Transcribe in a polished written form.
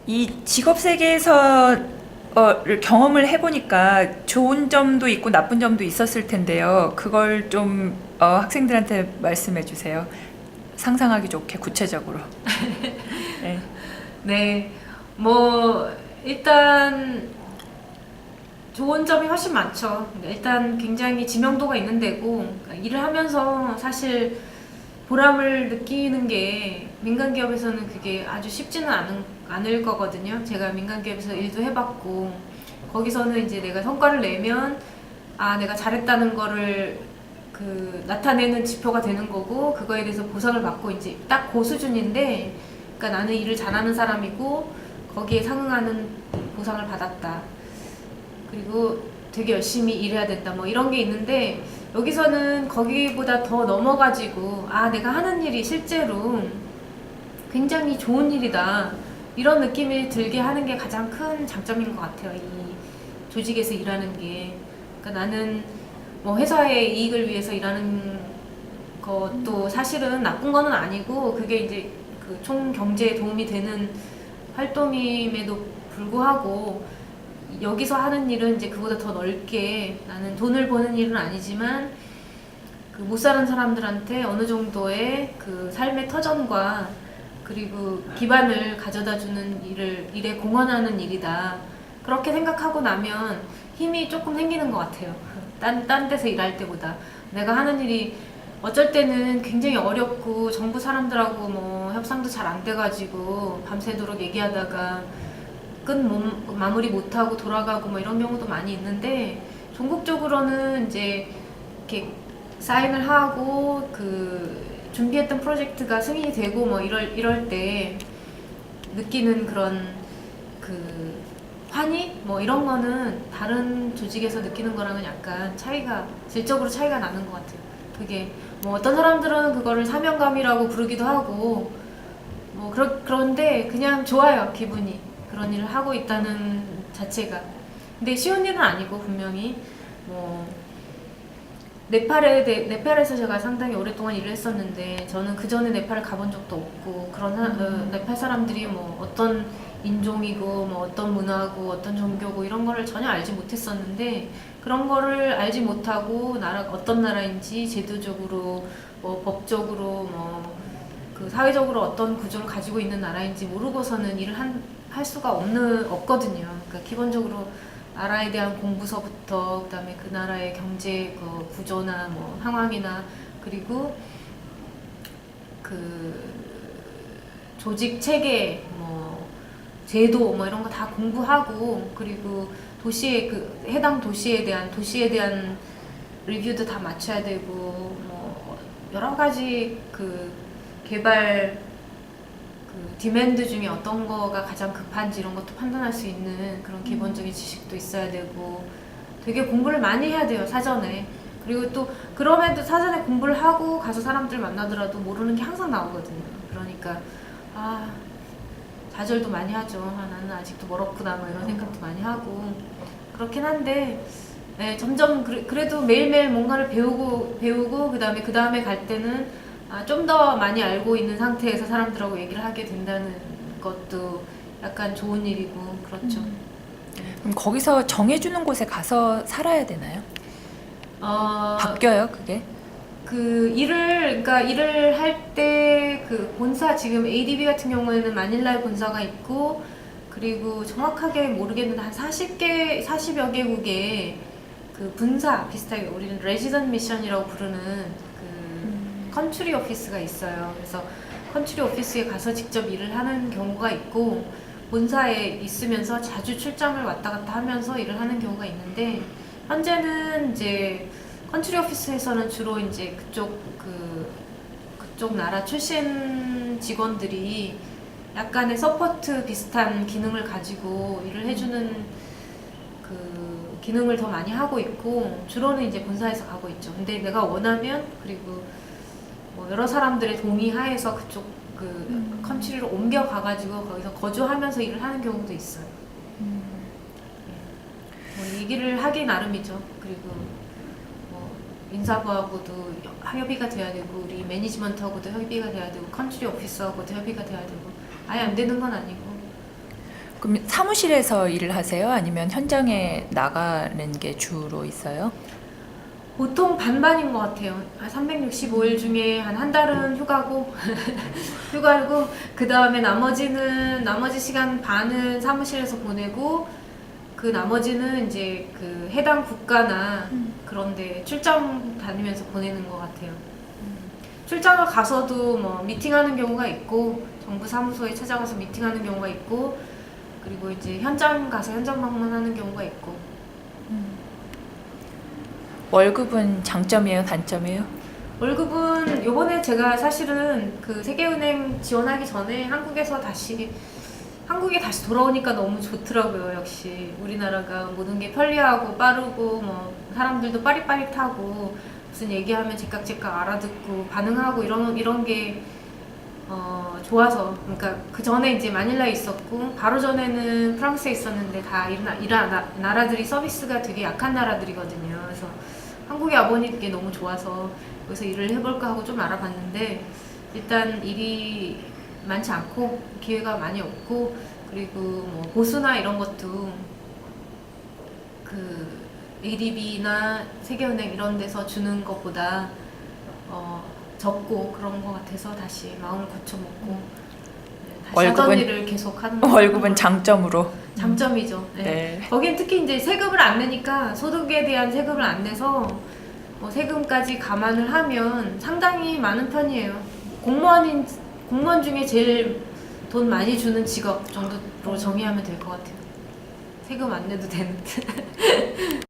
이 직업 세계에서 경험을 해보니까 좋은 점도 있고 나쁜 점도 있었을 텐데요. 그걸 좀 학생들한테 말씀해 주세요. 상상하기 좋게 구체적으로. 네. 네, 뭐 일단 좋은 점이 훨씬 많죠. 일단 굉장히 지명도가 있는 데고 그러니까 일을 하면서 사실 보람을 느끼는 게 민간 기업에서는 그게 아주 쉽지는 않을 거거든요. 제가 민간 기업에서 일도 해봤고 거기서는 이제 내가 성과를 내면 아 내가 잘했다는 거를 그 나타내는 지표가 되는 거고 그거에 대해서 보상을 받고 이제 딱 그 수준인데 그러니까 나는 일을 잘하는 사람이고 거기에 상응하는 보상을 받았다. 그리고 되게 열심히 일해야 된다. 뭐 이런 게 있는데 여기서는 거기보다 더 넘어가지고 아 내가 하는 일이 실제로 굉장히 좋은 일이다. 이런 느낌이 들게 하는 게 가장 큰 장점인 것 같아요. 이 조직에서 일하는 게. 그러니까 나는 뭐 회사의 이익을 위해서 일하는 것도 사실은 나쁜 거는 아니고 그게 이제 그 총 경제에 도움이 되는 활동임에도 불구하고 여기서 하는 일은 이제 그보다 더 넓게 나는 돈을 버는 일은 아니지만 그 못 사는 사람들한테 어느 정도의 그 삶의 터전과 그리고 기반을 가져다 주는 일에 공헌하는 일이다. 그렇게 생각하고 나면 힘이 조금 생기는 것 같아요. 딴 데서 일할 때보다. 내가 하는 일이 어쩔 때는 굉장히 어렵고 정부 사람들하고 뭐 협상도 잘 안 돼가지고 밤새도록 얘기하다가 마무리 못하고 돌아가고 뭐 이런 경우도 많이 있는데 전국적으로는 이제 이렇게 사인을 하고 그 준비했던 프로젝트가 승인이 되고 뭐 이럴 때 느끼는 그런 그 환희 뭐 이런 거는 다른 조직에서 느끼는 거랑은 약간 질적으로 차이가 나는 것 같아요. 그게 뭐 어떤 사람들은 그거를 사명감이라고 부르기도 하고 뭐 그런데 그냥 좋아요 기분이. 그런 일을 하고 있다는 자체가. 근데 쉬운 일은 아니고 분명히 뭐 네팔에서 제가 상당히 오랫동안 일을 했었는데 저는 그 전에 네팔을 가본 적도 없고 네팔 사람들이 뭐 어떤 인종이고 뭐 어떤 문화고 어떤 종교고 이런 거를 전혀 알지 못했었는데 그런 거를 알지 못하고 어떤 나라인지 제도적으로 뭐 법적으로 뭐 그 사회적으로 어떤 구조를 가지고 있는 나라인지 모르고서는 일을 할 수가 없거든요. 그러니까 기본적으로 나라에 대한 공부서부터 그다음에 그 나라의 경제 그 구조나 뭐 상황이나 그리고 그 조직 체계 뭐 제도 뭐 이런 거 다 공부하고 그리고 해당 도시에 대한 리뷰도 다 맞춰야 되고 뭐 여러 가지 그 개발 그 디맨드 중에 어떤 거가 가장 급한지 이런 것도 판단할 수 있는 그런 기본적인 지식도 있어야 되고 되게 공부를 많이 해야 돼요 사전에. 그리고 또 그럼에도 사전에 공부를 하고 가서 사람들 만나더라도 모르는 게 항상 나오거든요. 그러니까 아 좌절도 많이 하죠. 나는 아직도 멀었구나 뭐 이런 생각도 많이 하고 그렇긴 한데 네, 점점 그래도 매일매일 뭔가를 배우고 그 다음에 갈 때는 좀 더 많이 알고 있는 상태에서 사람들하고 얘기를 하게 된다는 것도 약간 좋은 일이고 그렇죠. 그럼 거기서 정해주는 곳에 가서 살아야 되나요? 바뀌어요, 그게? 그러니까 일을 할 때 그 본사 지금 ADB 같은 경우에는 마닐라에 본사가 있고 그리고 정확하게 모르겠는데 한 40여 개국에 그 분사 비슷하게 우리는 레지던트 미션이라고 부르는 컨트리 오피스가 있어요. 그래서 컨트리 오피스에 가서 직접 일을 하는 경우가 있고 본사에 있으면서 자주 출장을 왔다 갔다 하면서 일을 하는 경우가 있는데 현재는 이제 컨트리 오피스에서는 주로 이제 그쪽 나라 출신 직원들이 약간의 서포트 비슷한 기능을 가지고 일을 해주는 그 기능을 더 많이 하고 있고 주로는 이제 본사에서 가고 있죠. 근데 내가 원하면 그리고 뭐 여러 사람들의 동의하에서 그쪽 그 컨트리로 옮겨가가지고 거기서 거주하면서 일을 하는 경우도 있어요. 뭐 얘기를 하기 나름이죠. 그리고 뭐 인사부하고도 협의가 돼야 되고 우리 매니지먼트하고도 협의가 돼야 되고 컨트리 오피스하고도 협의가 돼야 되고 아예 안 되는 건 아니고. 그럼 사무실에서 일을 하세요? 아니면 현장에 나가는 게 주로 있어요? 보통 반반인 것 같아요. 365일 중에 한 달은 휴가고 휴가고 그 다음에 나머지 시간 반은 사무실에서 보내고 그 나머지는 이제 그 해당 국가나 그런데 출장 다니면서 보내는 것 같아요. 출장을 가서도 뭐 미팅하는 경우가 있고 정부 사무소에 찾아가서 미팅하는 경우가 있고 그리고 이제 현장 가서 현장 방문하는 경우가 있고. 월급은 장점이에요, 단점이에요? 월급은 요번에 제가 사실은 그 세계은행 지원하기 전에 한국에 다시 돌아오니까 너무 좋더라고요. 역시 우리나라가 모든 게 편리하고 빠르고 뭐 사람들도 빠릿빠릿하고 무슨 얘기하면 제깍제깍 알아듣고 반응하고 이런 게 좋아서. 그러니까 그 전에 이제 마닐라에 있었고 바로 전에는 프랑스에 있었는데 다 이런 나라들이 서비스가 되게 약한 나라들이거든요. 그래서 한국에 와보니 그게 너무 좋아서 여기서 일을 해볼까 하고 좀 알아봤는데 일단 일이 많지 않고 기회가 많이 없고 그리고 뭐 보수나 이런 것도 그 ADB나 세계은행 이런 데서 주는 것보다 적고 그런 것 같아서 다시 마음을 고쳐먹고 다시 하던 일을 계속 하는 월급은 장점으로. 장점이죠. 네. 네. 거긴 특히 이제 세금을 안 내니까 소득에 대한 세금을 안 내서 뭐 세금까지 감안을 하면 상당히 많은 편이에요. 공무원 중에 제일 돈 많이 주는 직업 정도로 정의하면 될 것 같아요. 세금 안 내도 되는.